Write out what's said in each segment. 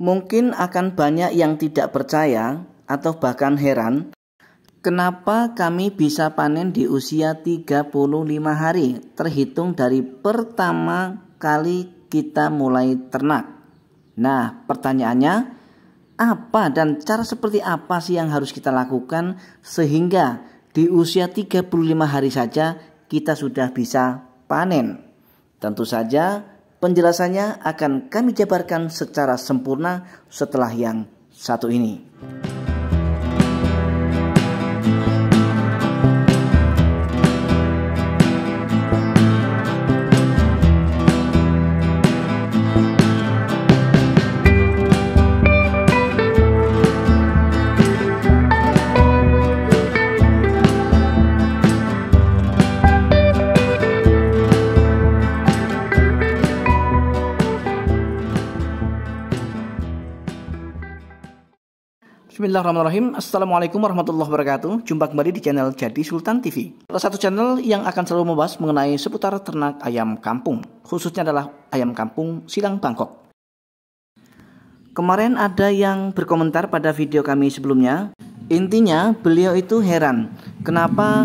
Mungkin akan banyak yang tidak percaya atau bahkan heran kenapa kami bisa panen di usia 35 hari terhitung dari pertama kali kita mulai ternak. Nah, pertanyaannya, apa dan cara seperti apa sih yang harus kita lakukan sehingga di usia 35 hari saja kita sudah bisa panen? Tentu saja penjelasannya akan kami jabarkan secara sempurna setelah yang satu ini. Bismillahirrahmanirrahim. Assalamualaikum warahmatullahi wabarakatuh. Jumpa kembali di channel Jadi Sultan TV. Salah satu channel yang akan selalu membahas mengenai seputar ternak ayam kampung, khususnya adalah ayam kampung Silang Bangkok. Kemarin ada yang berkomentar pada video kami sebelumnya. Intinya beliau itu heran kenapa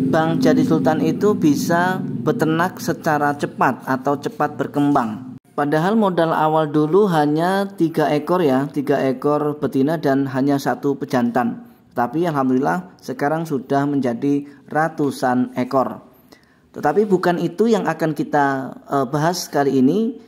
Bang Jadi Sultan itu bisa beternak secara cepat atau cepat berkembang. Padahal modal awal dulu hanya 3 ekor ya, 3 ekor betina dan hanya 1 pejantan. Tapi alhamdulillah sekarang sudah menjadi ratusan ekor. Tetapi bukan itu yang akan kita bahas kali ini,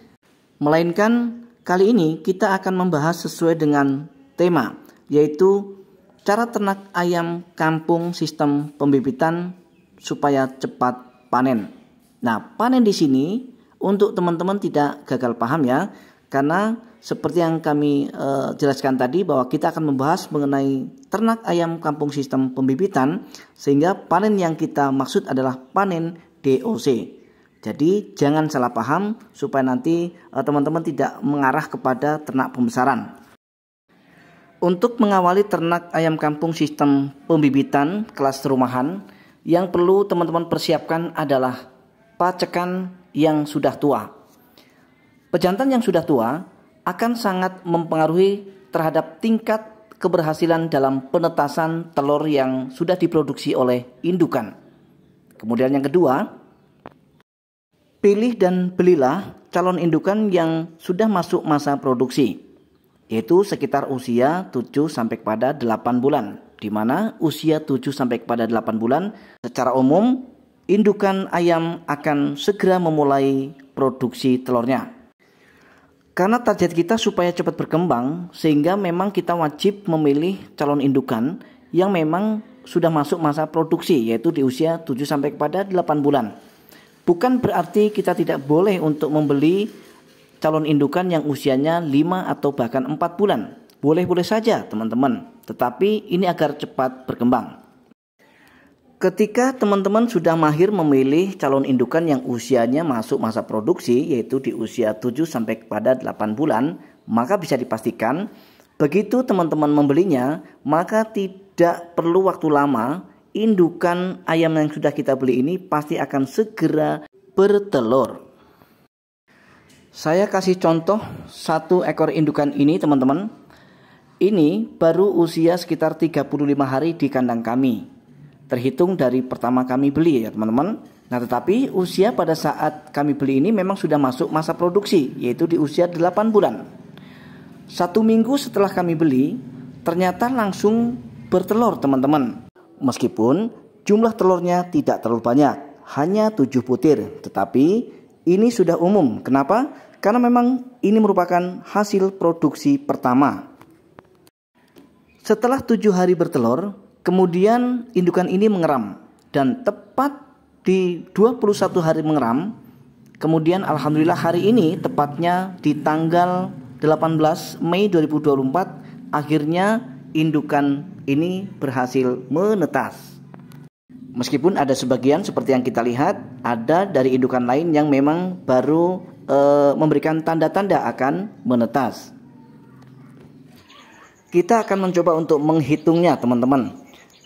melainkan kali ini kita akan membahas sesuai dengan tema, yaitu cara ternak ayam kampung sistem pembibitan supaya cepat panen. Nah, panen di sini untuk teman-teman tidak gagal paham ya, karena seperti yang kami jelaskan tadi bahwa kita akan membahas mengenai ternak ayam kampung sistem pembibitan, sehingga panen yang kita maksud adalah panen DOC. Jadi jangan salah paham supaya nanti teman-teman tidak mengarah kepada ternak pembesaran. Untuk mengawali ternak ayam kampung sistem pembibitan kelas rumahan, yang perlu teman-teman persiapkan adalah pacekan yang sudah tua. Pejantan yang sudah tua akan sangat mempengaruhi terhadap tingkat keberhasilan dalam penetasan telur yang sudah diproduksi oleh indukan. Kemudian yang kedua, pilih dan belilah calon indukan yang sudah masuk masa produksi, yaitu sekitar usia 7 sampai kepada 8 bulan, di mana usia 7 sampai kepada 8 bulan secara umum indukan ayam akan segera memulai produksi telurnya. Karena target kita supaya cepat berkembang, sehingga memang kita wajib memilih calon indukan yang memang sudah masuk masa produksi, yaitu di usia 7 sampai kepada 8 bulan. Bukan berarti kita tidak boleh untuk membeli calon indukan yang usianya 5 atau bahkan 4 bulan. Boleh-boleh saja teman-teman, tetapi ini agar cepat berkembang. Ketika teman-teman sudah mahir memilih calon indukan yang usianya masuk masa produksi, yaitu di usia 7 sampai kepada 8 bulan, maka bisa dipastikan begitu teman-teman membelinya, maka tidak perlu waktu lama, indukan ayam yang sudah kita beli ini pasti akan segera bertelur. Saya kasih contoh 1 ekor indukan ini teman-teman. Ini baru usia sekitar 35 hari di kandang kami, terhitung dari pertama kami beli ya teman-teman. Nah, tetapi usia pada saat kami beli ini memang sudah masuk masa produksi, yaitu di usia 8 bulan. 1 minggu setelah kami beli, ternyata langsung bertelur teman-teman. Meskipun jumlah telurnya tidak terlalu banyak, hanya 7 butir. Tetapi ini sudah umum. Kenapa? Karena memang ini merupakan hasil produksi pertama. Setelah 7 hari bertelur, kemudian indukan ini mengeram, dan tepat di 21 hari mengeram, kemudian alhamdulillah hari ini tepatnya di tanggal 18 Mei 2024 akhirnya indukan ini berhasil menetas. Meskipun ada sebagian seperti yang kita lihat, ada dari indukan lain yang memang baru memberikan tanda-tanda akan menetas. Kita akan mencoba untuk menghitungnya teman-teman.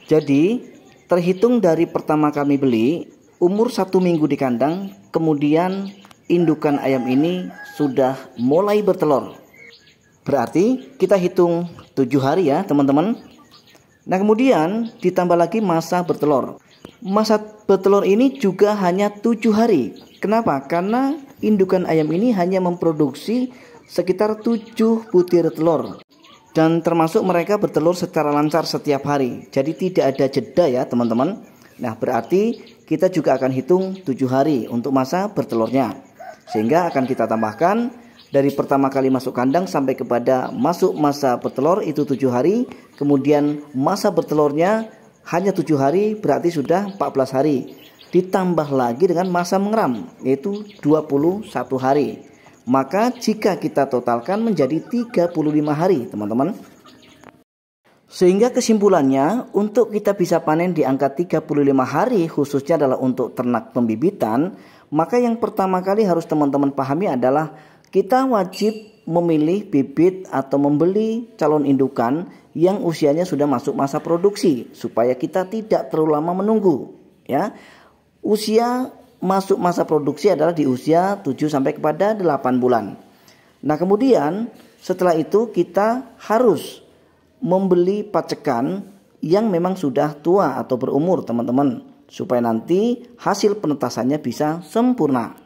Jadi terhitung dari pertama kami beli, umur 1 minggu di kandang, kemudian indukan ayam ini sudah mulai bertelur. Berarti kita hitung 7 hari ya teman-teman. Nah kemudian ditambah lagi masa bertelur. Masa bertelur ini juga hanya 7 hari. Kenapa? Karena indukan ayam ini hanya memproduksi sekitar 7 butir telur. Dan termasuk mereka bertelur secara lancar setiap hari. Jadi tidak ada jeda ya teman-teman. Nah berarti kita juga akan hitung 7 hari untuk masa bertelurnya. Sehingga akan kita tambahkan dari pertama kali masuk kandang sampai kepada masuk masa bertelur itu 7 hari. Kemudian masa bertelurnya hanya 7 hari, berarti sudah 14 hari. Ditambah lagi dengan masa mengeram, yaitu 21 hari. Maka jika kita totalkan menjadi 35 hari teman-teman. Sehingga kesimpulannya, untuk kita bisa panen di angka 35 hari khususnya adalah untuk ternak pembibitan, maka yang pertama kali harus teman-teman pahami adalah kita wajib memilih bibit atau membeli calon indukan yang usianya sudah masuk masa produksi supaya kita tidak terlalu lama menunggu ya. Usia masuk masa produksi adalah di usia 7 sampai kepada 8 bulan. Nah, kemudian setelah itu kita harus membeli pacekan yang memang sudah tua atau berumur teman-teman, supaya nanti hasil penetasannya bisa sempurna.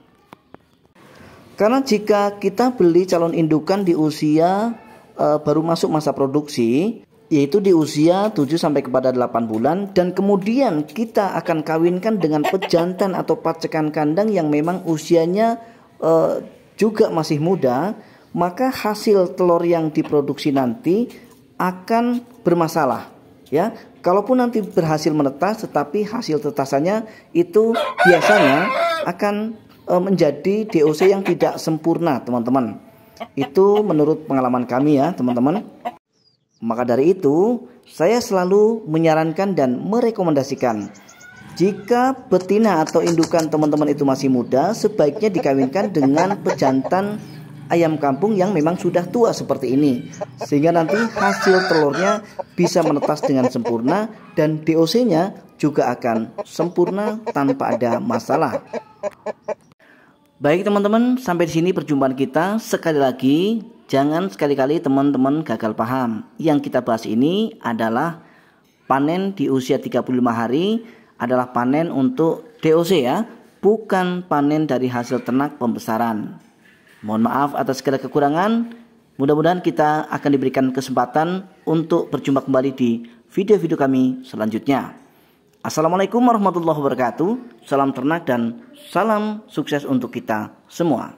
Karena jika kita beli calon indukan di usia baru masuk masa produksi, yaitu di usia 7 sampai kepada 8 bulan, dan kemudian kita akan kawinkan dengan pejantan atau pacekan kandang yang memang usianya juga masih muda, maka hasil telur yang diproduksi nanti akan bermasalah ya. Kalaupun nanti berhasil menetas, tetapi hasil tetasannya itu biasanya akan menjadi DOC yang tidak sempurna teman-teman. Itu menurut pengalaman kami ya teman-teman. Maka dari itu saya selalu menyarankan dan merekomendasikan, jika betina atau indukan teman-teman itu masih muda, sebaiknya dikawinkan dengan pejantan ayam kampung yang memang sudah tua seperti ini, sehingga nanti hasil telurnya bisa menetas dengan sempurna dan DOC-nya juga akan sempurna tanpa ada masalah. Baik teman-teman, sampai di sini perjumpaan kita. Sekali lagi, jangan sekali-kali teman-teman gagal paham. Yang kita bahas ini adalah panen di usia 35 hari adalah panen untuk DOC ya, bukan panen dari hasil ternak pembesaran. Mohon maaf atas segala kekurangan. Mudah-mudahan kita akan diberikan kesempatan untuk berjumpa kembali di video-video kami selanjutnya. Assalamualaikum warahmatullahi wabarakatuh. Salam ternak dan salam sukses untuk kita semua.